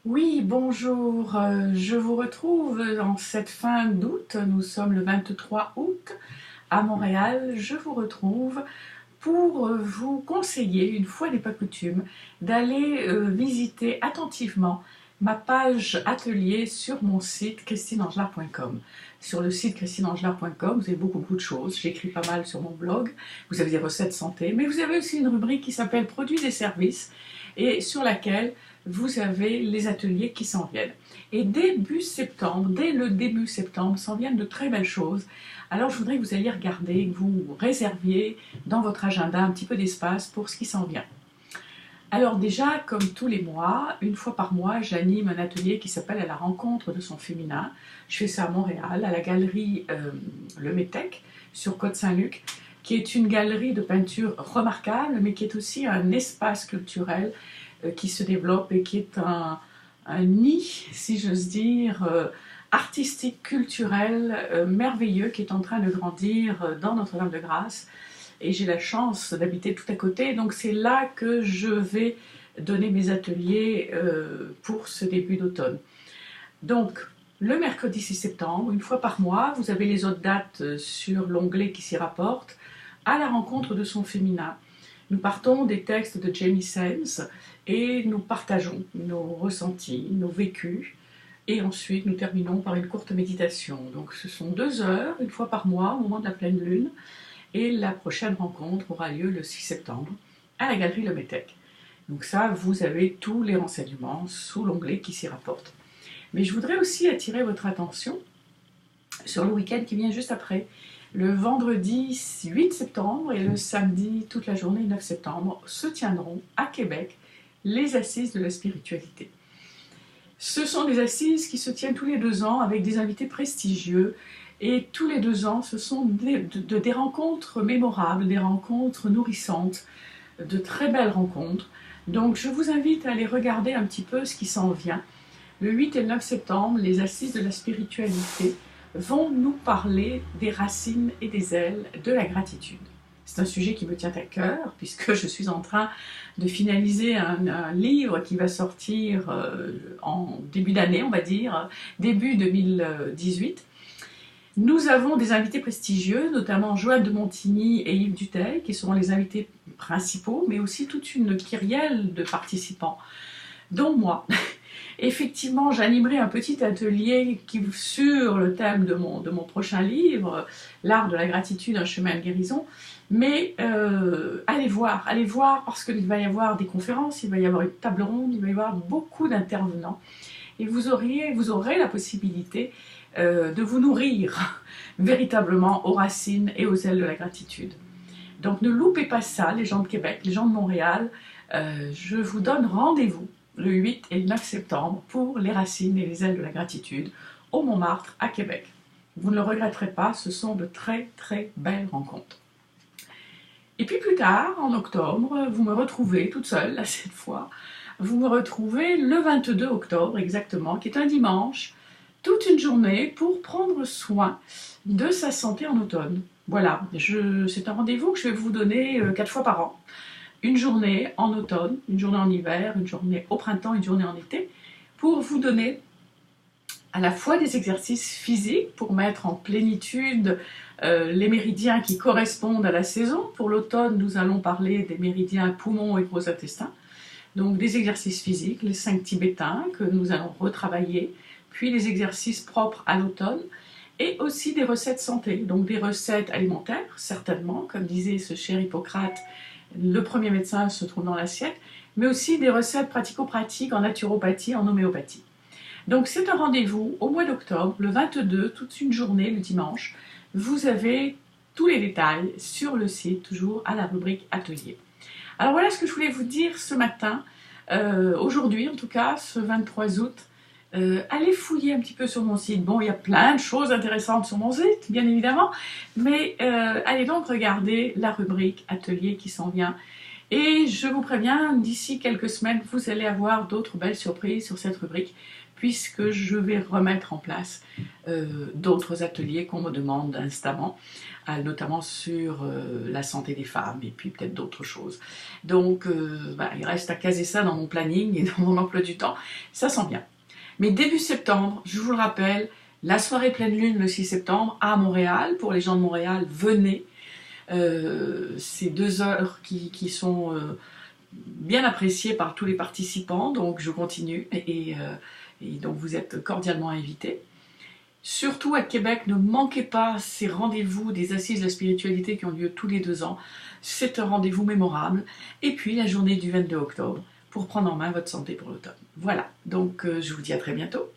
Oui, bonjour, je vous retrouve en cette fin d'août, nous sommes le 23 août à Montréal, je vous retrouve pour vous conseiller, une fois n'est pas coutume, d'aller visiter attentivement ma page atelier sur mon site christineangelard.com. Sur le site christineangelard.com, vous avez beaucoup de choses, j'écris pas mal sur mon blog, vous avez des recettes santé, mais vous avez aussi une rubrique qui s'appelle Produits et services et sur laquelle vous avez les ateliers qui s'en viennent. Et début septembre, dès le début septembre, s'en viennent de très belles choses. Alors je voudrais que vous alliez regarder, que vous réserviez dans votre agenda un petit peu d'espace pour ce qui s'en vient. Alors déjà, comme tous les mois, une fois par mois, j'anime un atelier qui s'appelle À la rencontre de son féminin. Je fais ça à Montréal, à la galerie Le Métèque, sur Côte-Saint-Luc, qui est une galerie de peinture remarquable, mais qui est aussi un espace culturel qui se développe et qui est un nid, si j'ose dire, artistique, culturel, merveilleux, qui est en train de grandir dans Notre-Dame-de-Grâce. Et j'ai la chance d'habiter tout à côté, donc c'est là que je vais donner mes ateliers pour ce début d'automne. Donc, le mercredi 6 septembre, une fois par mois, vous avez les autres dates sur l'onglet qui s'y rapporte, à la rencontre de son féminin. Nous partons des textes de Jamie Sams et nous partageons nos ressentis, nos vécus, et ensuite nous terminons par une courte méditation. Donc ce sont 2 heures, une fois par mois, au moment de la pleine lune, et la prochaine rencontre aura lieu le 6 septembre à la galerie Le Métèque. Donc ça, vous avez tous les renseignements sous l'onglet qui s'y rapporte. Mais je voudrais aussi attirer votre attention sur le week-end qui vient juste après. Le vendredi 8 septembre et le samedi toute la journée 9 septembre se tiendront à Québec les Assises de la spiritualité. Ce sont des assises qui se tiennent tous les 2 ans avec des invités prestigieux et tous les 2 ans ce sont des rencontres mémorables, des rencontres nourrissantes, de très belles rencontres. Donc je vous invite à aller regarder un petit peu ce qui s'en vient. Le 8 et le 9 septembre, les Assises de la spiritualité vont nous parler des racines et des ailes de la gratitude. C'est un sujet qui me tient à cœur puisque je suis en train de finaliser un livre qui va sortir en début d'année, on va dire, début 2018. Nous avons des invités prestigieux, notamment Joanne de Montigny et Yves Duteil, qui seront les invités principaux, mais aussi toute une kyrielle de participants, dont moi. Effectivement, j'animerai un petit atelier sur le thème de mon prochain livre, L'art de la gratitude, un chemin de guérison. Mais allez voir parce qu'il va y avoir des conférences, il va y avoir une table ronde, il va y avoir beaucoup d'intervenants. Et vous aurez la possibilité de vous nourrir véritablement aux racines et aux ailes de la gratitude. Donc ne loupez pas ça, les gens de Québec, les gens de Montréal. Je vous donne rendez-vous le 8 et le 9 septembre pour les racines et les ailes de la gratitude au Montmartre à Québec. Vous ne le regretterez pas, ce sont de très belles rencontres. Et puis plus tard, en octobre, vous me retrouvez toute seule, là cette fois, vous me retrouvez le 22 octobre exactement, qui est un dimanche, toute une journée pour prendre soin de sa santé en automne. Voilà, c'est un rendez-vous que je vais vous donner 4 fois par an. Une journée en automne, une journée en hiver, une journée au printemps, une journée en été, pour vous donner à la fois des exercices physiques pour mettre en plénitude les méridiens qui correspondent à la saison. Pour l'automne, nous allons parler des méridiens poumons et gros intestins. Donc des exercices physiques, les 5 tibétains que nous allons retravailler, puis les exercices propres à l'automne, et aussi des recettes santé, donc des recettes alimentaires, certainement, comme disait ce cher Hippocrate, le premier médecin se trouve dans l'assiette, mais aussi des recettes pratico-pratiques en naturopathie, en homéopathie. Donc c'est un rendez-vous au mois d'octobre, le 22, toute une journée, le dimanche. Vous avez tous les détails sur le site, toujours à la rubrique Atelier. Alors voilà ce que je voulais vous dire ce matin, aujourd'hui en tout cas, ce 23 août. Allez fouiller un petit peu sur mon site. Bon, il y a plein de choses intéressantes sur mon site, bien évidemment, mais allez donc regarder la rubrique Atelier qui s'en vient. Et je vous préviens, d'ici quelques semaines, vous allez avoir d'autres belles surprises sur cette rubrique, puisque je vais remettre en place d'autres ateliers qu'on me demande instamment, notamment sur la santé des femmes et puis peut-être d'autres choses. Donc il reste à caser ça dans mon planning et dans mon emploi du temps, ça sent bien. Mais début septembre, je vous le rappelle, la soirée pleine lune le 6 septembre à Montréal. Pour les gens de Montréal, venez. C'est 2 heures qui sont bien appréciées par tous les participants, donc je continue et donc vous êtes cordialement invités. Surtout à Québec, ne manquez pas ces rendez-vous des Assises de la spiritualité qui ont lieu tous les 2 ans. C'est un rendez-vous mémorable. Et puis la journée du 22 octobre pour prendre en main votre santé pour l'automne. Voilà, donc je vous dis à très bientôt.